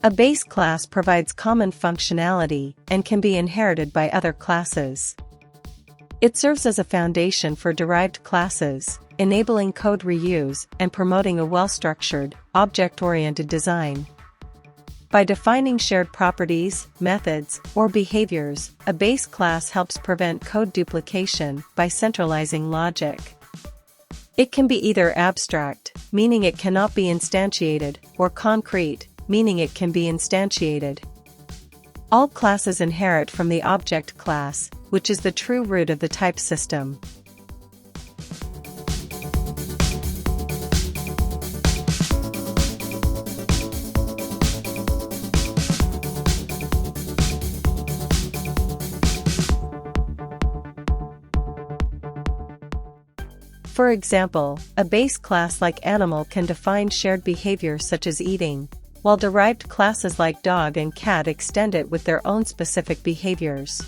A base class provides common functionality and can be inherited by other classes. It serves as a foundation for derived classes, enabling code reuse and promoting a well-structured, object-oriented design. By defining shared properties, methods, or behaviors, a base class helps prevent code duplication by centralizing logic. It can be either abstract, meaning it cannot be instantiated, or concrete, meaning it can be instantiated. All classes inherit from the object class, which is the true root of the type system. For example, a base class like animal can define shared behavior such as eating, while derived classes like dog and cat extend it with their own specific behaviors.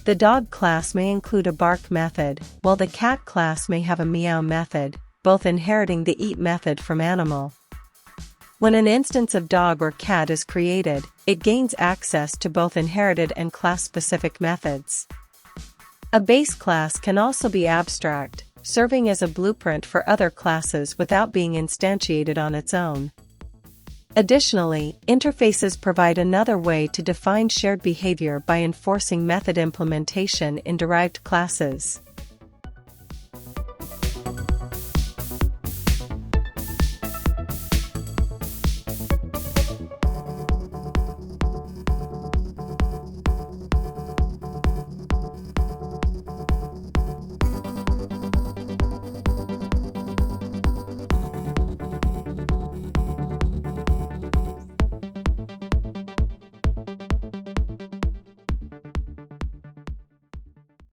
The dog class may include a bark method, while the cat class may have a meow method, both inheriting the eat method from animal. When an instance of dog or cat is created, it gains access to both inherited and class-specific methods. A base class can also be abstract, serving as a blueprint for other classes without being instantiated on its own. Additionally, interfaces provide another way to define shared behavior by enforcing method implementation in derived classes.